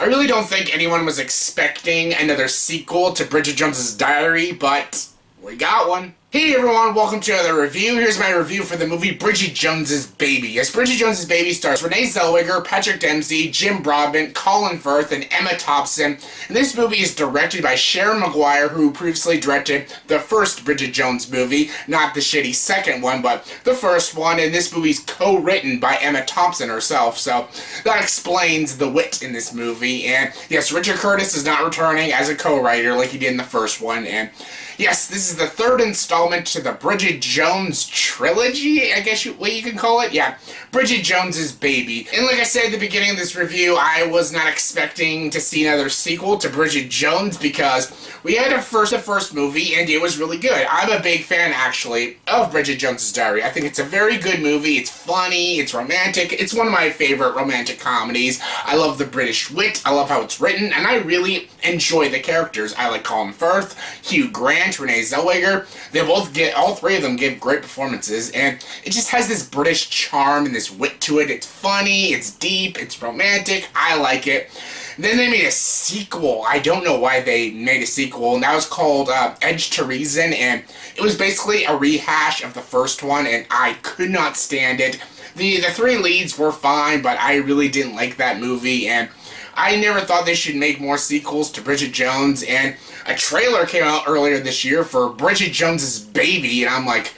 I really don't think anyone was expecting another sequel to Bridget Jones's Diary, but we got one. Hey everyone, welcome to another review. Here's my review for the movie Bridget Jones's Baby. Yes, Bridget Jones's Baby stars Renee Zellweger, Patrick Dempsey, Jim Broadbent, Colin Firth, and Emma Thompson. And this movie is directed by Sharon Maguire, who previously directed the first Bridget Jones movie, not the shitty second one, but the first one. And this movie's co-written by Emma Thompson herself, so that explains the wit in this movie. And yes, Richard Curtis is not returning as a co-writer like he did in the first one. And yes, this is the third installment to the Bridget Jones trilogy, I guess what you can call it. Yeah, Bridget Jones's Baby. And like I said at the beginning of this review, I was not expecting to see another sequel to Bridget Jones because we had the first movie and it was really good. I'm a big fan, actually, of Bridget Jones's Diary. I think it's a very good movie. It's funny, it's romantic. It's one of my favorite romantic comedies. I love the British wit, I love how it's written, and I really enjoy the characters. I like Colin Firth, Hugh Grant, Renee Zellweger. All three of them give great performances, and it just has this British charm and this wit to it. It's funny, it's deep, it's romantic. I like it. Then they made a sequel. I don't know why they made a sequel, and that was called Edge to Reason, and it was basically a rehash of the first one, and I could not stand it. The three leads were fine, but I really didn't like that movie, and I never thought they should make more sequels to Bridget Jones, and a trailer came out earlier this year for Bridget Jones's Baby, and I'm like,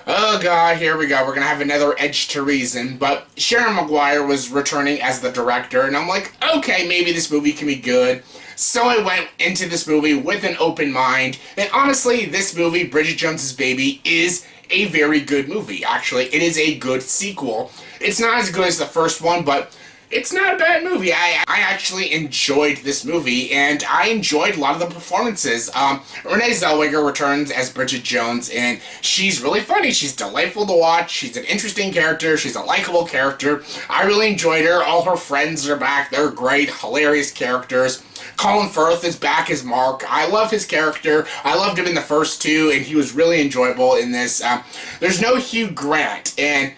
oh god, here we go, we're gonna have another Edge to Reason. But Sharon Maguire was returning as the director, and I'm like, okay, maybe this movie can be good. So I went into this movie with an open mind, and honestly, this movie, Bridget Jones's Baby, is a very good movie, actually. It is a good sequel. It's not as good as the first one, but it's not a bad movie. I actually enjoyed this movie, and I enjoyed a lot of the performances. Renee Zellweger returns as Bridget Jones, and she's really funny. She's delightful to watch. She's an interesting character. She's a likable character. I really enjoyed her. All her friends are back. They're great, hilarious characters. Colin Firth is back as Mark. I love his character. I loved him in the first two, and he was really enjoyable in this. There's no Hugh Grant, and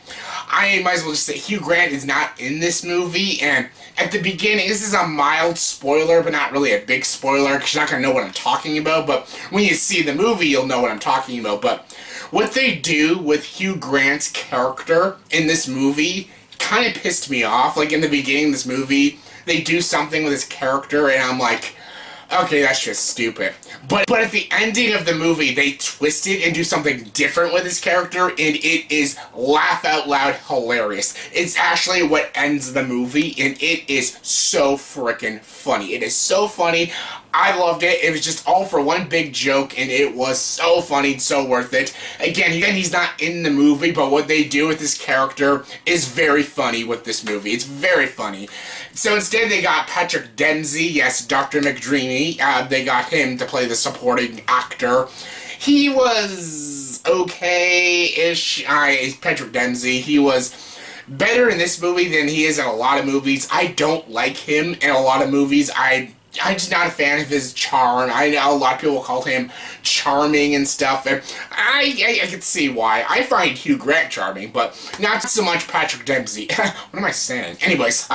I might as well just say Hugh Grant is not in this movie, and at the beginning, this is a mild spoiler, but not really a big spoiler, because you're not going to know what I'm talking about, but when you see the movie, you'll know what I'm talking about. But what they do with Hugh Grant's character in this movie kind of pissed me off. Like, in the beginning of this movie, they do something with his character, and I'm like, okay, that's just stupid. But at the ending of the movie, they twist it and do something different with his character, and it is laugh out loud hilarious. It's actually what ends the movie, and it is so freaking funny. It is so funny. I loved it. It was just all for one big joke, and it was so funny and so worth it. Again, he's not in the movie, but what they do with this character is very funny with this movie. It's very funny. So instead, they got Patrick Dempsey, yes, Dr. McDreamy. They got him to play the supporting actor. He was okay-ish. Patrick Dempsey, he was better in this movie than he is in a lot of movies. I don't like him in a lot of movies. I'm just not a fan of his charm. I know a lot of people call him charming and stuff, and I can see why. I find Hugh Grant charming, but not so much Patrick Dempsey. What am I saying? Anyways,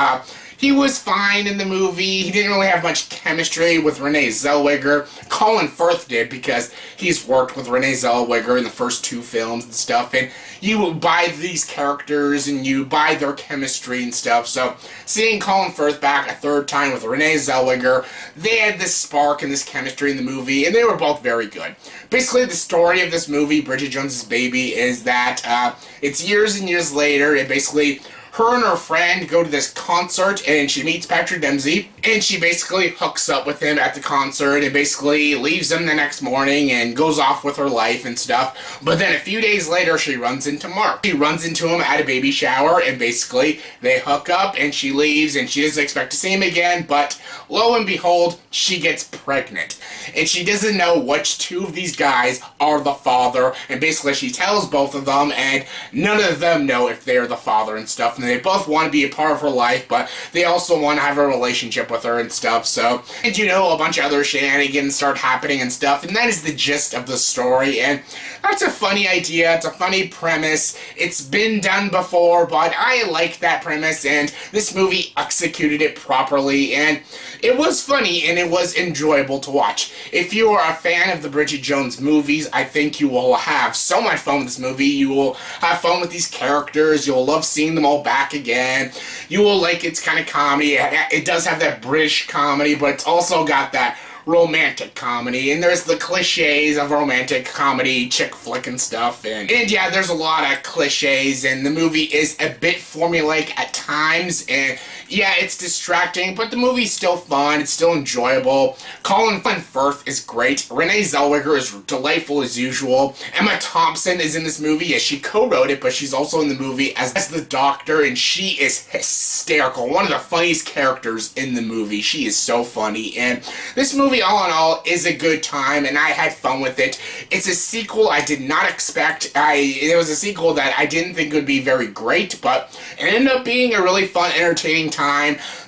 he was fine in the movie. He didn't really have much chemistry with Renee Zellweger. Colin Firth did, because he's worked with Renee Zellweger in the first two films and stuff, and you buy these characters and you buy their chemistry and stuff. So seeing Colin Firth back a third time with Renee Zellweger, they had this spark and this chemistry in the movie, and they were both very good. Basically, the story of this movie, Bridget Jones's Baby, is that it's years and years later, and basically her and her friend go to this concert, and she meets Patrick Dempsey, and she basically hooks up with him at the concert, and basically leaves him the next morning and goes off with her life and stuff. But then a few days later, she runs into Mark. She runs into him at a baby shower, and basically they hook up, and she leaves, and she doesn't expect to see him again, but lo and behold, she gets pregnant. And she doesn't know which two of these guys are the father, and basically she tells both of them, and none of them know if they're the father and stuff. And they both want to be a part of her life, but they also want to have a relationship with her and stuff. So, and you know, a bunch of other shenanigans start happening and stuff, and that is the gist of the story. And that's a funny idea. It's a funny premise. It's been done before, but I like that premise, and this movie executed it properly. And it was funny and it was enjoyable to watch. If you are a fan of the Bridget Jones movies, I think you will have so much fun with this movie. You will have fun with these characters. You'll love seeing them all back again. You will like its kind of comedy. It does have that British comedy, but it's also got that romantic comedy, and there's the cliches of romantic comedy, chick flick and stuff, and yeah, there's a lot of cliches, and the movie is a bit formulaic at times, and yeah, it's distracting, but the movie's still fun, it's still enjoyable. Colin Firth is great. Renee Zellweger is delightful as usual. Emma Thompson is in this movie. Yes, she co-wrote it, but she's also in the movie as the doctor, and she is hysterical. One of the funniest characters in the movie. She is so funny, and this movie, all in all, is a good time, and I had fun with it. It's a sequel I did not expect. It was a sequel that I didn't think would be very great, but it ended up being a really fun, entertaining time.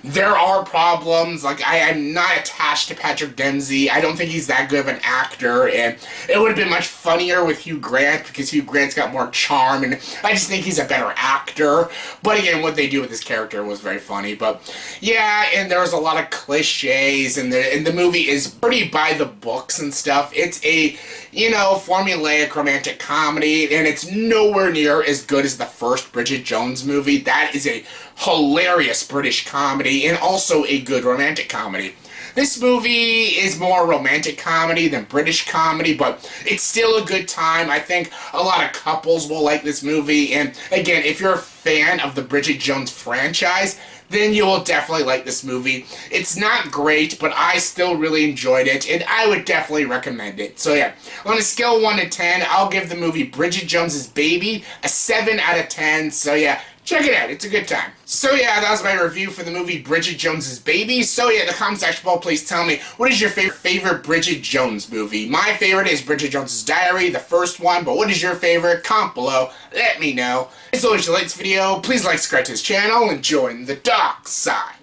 There are problems. Like, I am not attached to Patrick Dempsey. I don't think he's that good of an actor, and it would have been much funnier with Hugh Grant, because Hugh Grant's got more charm, and I just think he's a better actor. But again, what they do with his character was very funny. But yeah, and there was a lot of cliches, and the movie is pretty by the books and stuff. It's a, formulaic romantic comedy, and it's nowhere near as good as the first Bridget Jones movie. That is a hilarious British comedy, and also a good romantic comedy. This movie is more romantic comedy than British comedy, but it's still a good time. I think a lot of couples will like this movie, and again, if you're a fan of the Bridget Jones franchise, then you will definitely like this movie. It's not great, but I still really enjoyed it, and I would definitely recommend it. So yeah, on a scale of 1 to 10, I'll give the movie Bridget Jones's Baby a 7 out of 10, so yeah, check it out, it's a good time. So yeah, that was my review for the movie Bridget Jones's Baby. So yeah, in the comment section below, please tell me, what is your favorite Bridget Jones movie? My favorite is Bridget Jones's Diary, the first one, but what is your favorite? Comment below, let me know. As always, if you like this video, please like, subscribe to this channel, and join the dark side.